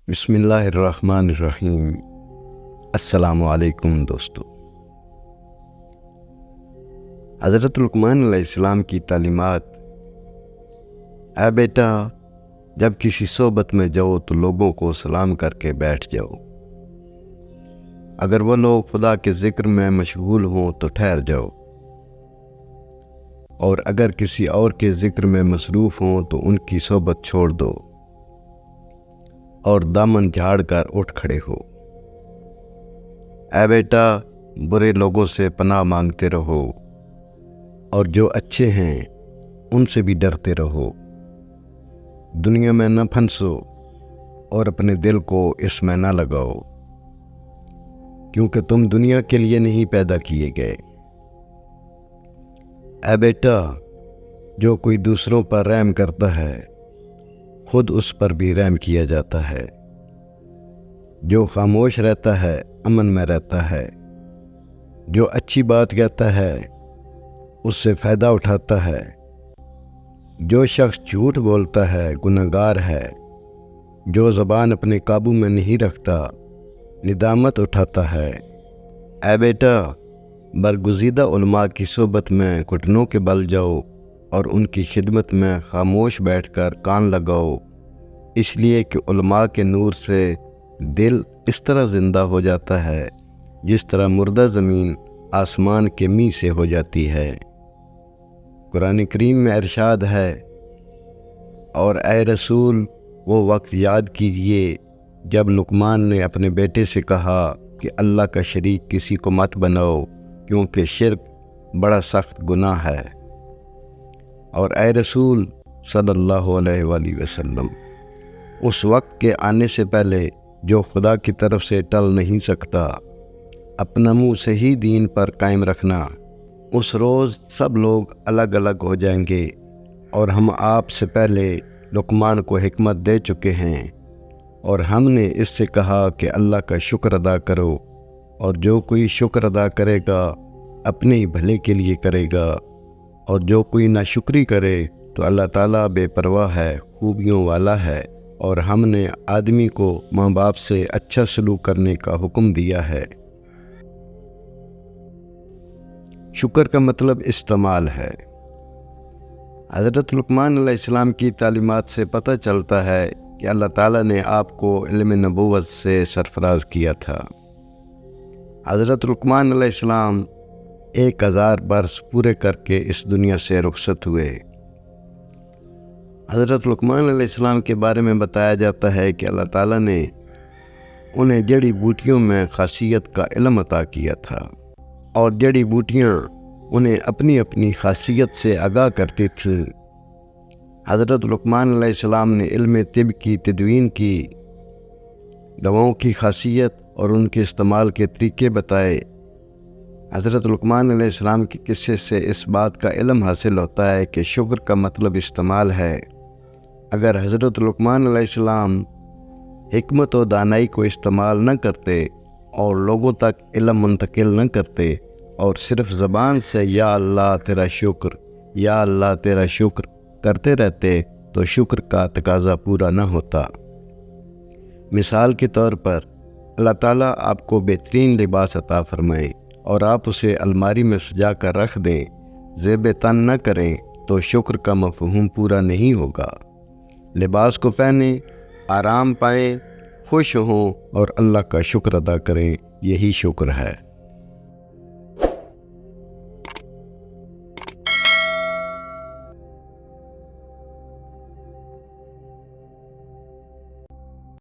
بسم اللہ الرحمن الرحیم۔ السلام علیکم دوستو۔ حضرت لقمان علیہ السلام کی تعلیمات: اے بیٹا، جب کسی صحبت میں جاؤ تو لوگوں کو سلام کر کے بیٹھ جاؤ۔ اگر وہ لوگ خدا کے ذکر میں مشغول ہوں تو ٹھہر جاؤ، اور اگر کسی اور کے ذکر میں مصروف ہوں تو ان کی صحبت چھوڑ دو اور دامن جھاڑ کر اٹھ کھڑے ہو۔ اے بیٹا، برے لوگوں سے پناہ مانگتے رہو، اور جو اچھے ہیں ان سے بھی ڈرتے رہو۔ دنیا میں نہ پھنسو اور اپنے دل کو اس میں نہ لگاؤ، کیونکہ تم دنیا کے لیے نہیں پیدا کیے گئے۔ اے بیٹا، جو کوئی دوسروں پر رحم کرتا ہے خود اس پر بھی رحم کیا جاتا ہے۔ جو خاموش رہتا ہے امن میں رہتا ہے۔ جو اچھی بات کہتا ہے اس سے فائدہ اٹھاتا ہے۔ جو شخص جھوٹ بولتا ہے گنہگار ہے۔ جو زبان اپنے قابو میں نہیں رکھتا ندامت اٹھاتا ہے۔ اے بیٹا، برگزیدہ علماء کی صحبت میں گھٹنوں کے بل جاؤ اور ان کی خدمت میں خاموش بیٹھ کر کان لگاؤ، اس لیے کہ علماء کے نور سے دل اس طرح زندہ ہو جاتا ہے جس طرح مردہ زمین آسمان کے می سے ہو جاتی ہے۔ قرآن کریم میں ارشاد ہے، اور اے رسول، وہ وقت یاد کیجئے جب لقمان نے اپنے بیٹے سے کہا کہ اللہ کا شریک کسی کو مت بناؤ، کیونکہ شرک بڑا سخت گناہ ہے۔ اور اے رسول صلی اللہ علیہ وآلہ وسلم، اس وقت کے آنے سے پہلے جو خدا کی طرف سے ٹل نہیں سکتا، اپنا منہ صحیح دین پر قائم رکھنا۔ اس روز سب لوگ الگ الگ ہو جائیں گے، اور ہم آپ سے پہلے لقمان کو حکمت دے چکے ہیں، اور ہم نے اس سے کہا کہ اللہ کا شکر ادا کرو، اور جو کوئی شکر ادا کرے گا اپنے ہی بھلے کے لیے کرے گا، اور جو کوئی ناشکری کرے تو اللہ تعالیٰ بے پرواہ ہے، خوبیوں والا ہے۔ اور ہم نے آدمی کو ماں باپ سے اچھا سلوک کرنے کا حکم دیا ہے۔ شکر کا مطلب استعمال ہے۔ حضرت لقمان علیہ السلام کی تعلیمات سے پتہ چلتا ہے کہ اللہ تعالیٰ نے آپ کو علم نبوت سے سرفراز کیا تھا۔ حضرت لقمان علیہ السلام 1000 برس پورے کر کے اس دنیا سے رخصت ہوئے۔ حضرت لقمان علیہ السلام کے بارے میں بتایا جاتا ہے کہ اللہ تعالیٰ نے انہیں جڑی بوٹیوں میں خاصیت کا علم عطا کیا تھا، اور جڑی بوٹیاں انہیں اپنی اپنی خاصیت سے آگاہ کرتی تھیں۔ حضرت لقمان علیہ السلام نے علم طب کی تدوین کی، دواؤں کی خاصیت اور ان کے استعمال کے طریقے بتائے۔ حضرت لقمان علیہ السلام کے قصے سے اس بات کا علم حاصل ہوتا ہے کہ شکر کا مطلب استعمال ہے۔ اگر حضرت لقمان علیہ السلام حکمت و دانائی کو استعمال نہ کرتے اور لوگوں تک علم منتقل نہ کرتے، اور صرف زبان سے یا اللہ تیرا شکر، یا اللہ تیرا شکر کرتے رہتے تو شکر کا تقاضا پورا نہ ہوتا۔ مثال کے طور پر اللہ تعالیٰ آپ کو بہترین لباس عطا فرمائے اور آپ اسے الماری میں سجا کر رکھ دیں، زیب تن نہ کریں تو شکر کا مفہوم پورا نہیں ہوگا۔ لباس کو پہنیں، آرام پائیں، خوش ہوں اور اللہ کا شکر ادا کریں، یہی شکر ہے۔